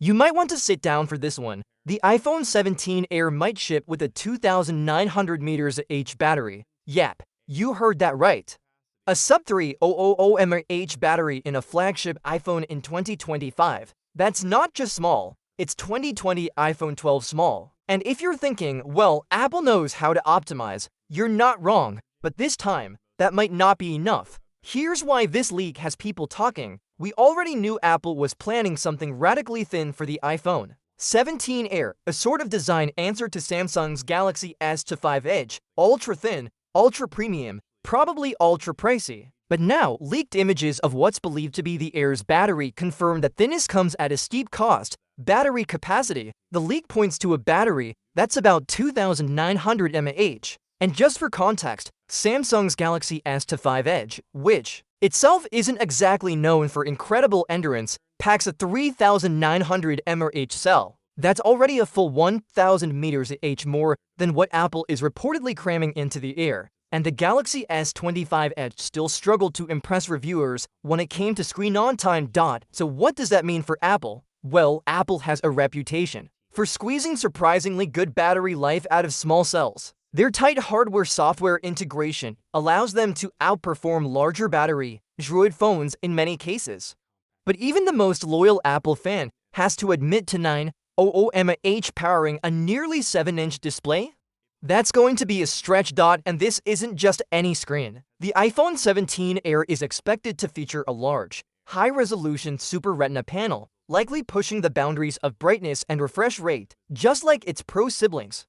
You might want to sit down for this one. The iPhone 17 Air might ship with a 2,900 mAh battery. Yep, you heard that right. A sub-3000 mAh battery in a flagship iPhone in 2025. That's not just small, it's 2020 iPhone 12 small. And if you're thinking, well, Apple knows how to optimize, you're not wrong, but this time, that might not be enough. Here's why this leak has people talking. We already knew Apple was planning something radically thin for the iPhone 17 Air, a sort of design answer to Samsung's Galaxy S5 Edge, ultra thin, ultra premium, probably ultra pricey. But now, leaked images of what's believed to be the Air's battery confirm that thinness comes at a steep cost. Battery capacity. The leak points to a battery that's about 2,900 mAh. And just for context, Samsung's Galaxy S5 Edge, which itself isn't exactly known for incredible endurance, packs a 3,900 mAh cell. That's already a full 1,000 mAh more than what Apple is reportedly cramming into the Air. And the Galaxy S25 Edge still struggled to impress reviewers when it came to screen on time. So what does that mean for Apple? Well, Apple has a reputation for squeezing surprisingly good battery life out of small cells. Their tight hardware-software integration allows them to outperform larger battery Droid phones in many cases. But even the most loyal Apple fan has to admit to 900 mAh powering a nearly 7-inch display? That's going to be a stretch. And this isn't just any screen. The iPhone 17 Air is expected to feature a large, high-resolution Super Retina panel, likely pushing the boundaries of brightness and refresh rate, just like its Pro siblings.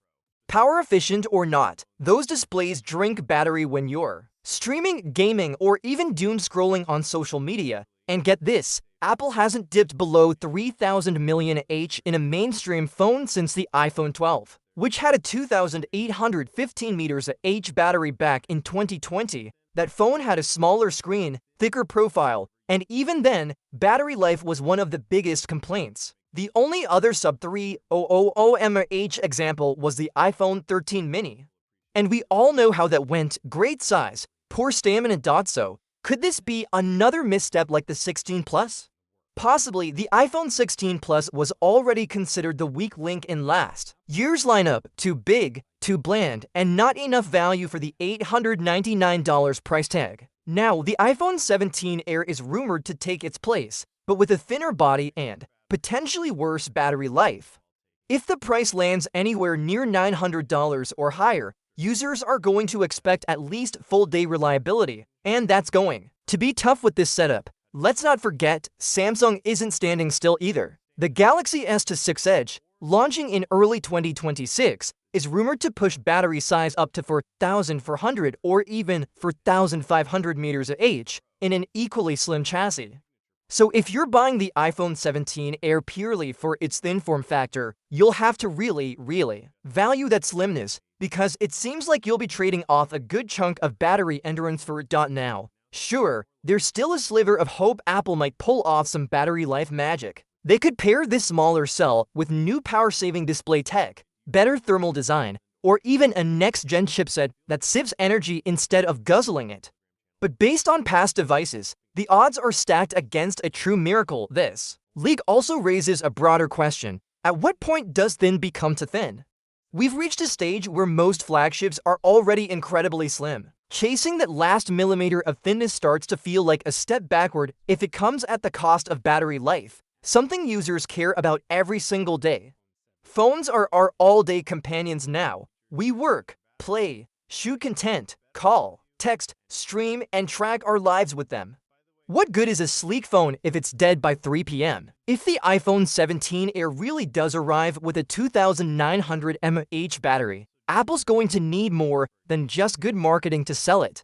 Power efficient or not, those displays drink battery when you're streaming, gaming, or even doom scrolling on social media. And get this, Apple hasn't dipped below 3,000 mAh in a mainstream phone since the iPhone 12, which had a 2,815 mAh battery back in 2020. That phone had a smaller screen, thicker profile, and even then, battery life was one of the biggest complaints. The only other sub-300 mAh example was the iPhone 13 mini. And we all know how that went: great size, poor stamina. So, could this be another misstep like the 16 Plus? Possibly. The iPhone 16 Plus was already considered the weak link in last year's lineup. Too big, too bland, and not enough value for the $899 price tag. Now, the iPhone 17 Air is rumored to take its place, but with a thinner body and potentially worse battery life. If the price lands anywhere near $900 or higher, users are going to expect at least full-day reliability, and that's going to be tough with this setup. Let's not forget, Samsung isn't standing still either. The Galaxy S6 Edge, launching in early 2026, is rumored to push battery size up to 4,400 or even 4,500 mAh in an equally slim chassis. So if you're buying the iPhone 17 Air purely for its thin form factor, you'll have to really value that slimness, because it seems like you'll be trading off a good chunk of battery endurance for it. Now, sure, there's still a sliver of hope Apple might pull off some battery life magic. They could pair this smaller cell with new power-saving display tech, better thermal design, or even a next-gen chipset that sips energy instead of guzzling it. But based on past devices, the odds are stacked against a true miracle. This leak also raises a broader question. At what point does thin become too thin? We've reached a stage where most flagships are already incredibly slim. Chasing that last millimeter of thinness starts to feel like a step backward if it comes at the cost of battery life, something users care about every single day. Phones are our all-day companions now. We work, play, shoot content, call, text, stream, and track our lives with them. What good is a sleek phone if it's dead by 3 p.m.? If the iPhone 17 Air really does arrive with a 2,900 mAh battery, Apple's going to need more than just good marketing to sell it.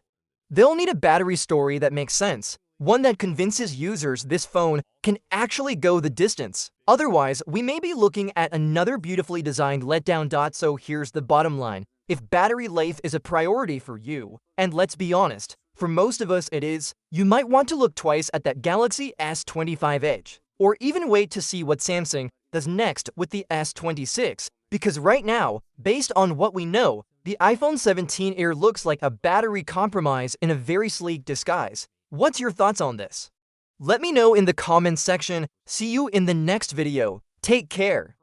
They'll need a battery story that makes sense, one that convinces users this phone can actually go the distance. Otherwise, we may be looking at another beautifully designed letdown. So here's the bottom line. If battery life is a priority for you, and let's be honest, for most of us it is, you might want to look twice at that Galaxy S25 Edge, or even wait to see what Samsung does next with the S26, because right now, based on what we know, the iPhone 17 Air looks like a battery compromise in a very sleek disguise. What's your thoughts on this? Let me know in the comments section. See you in the next video. Take care.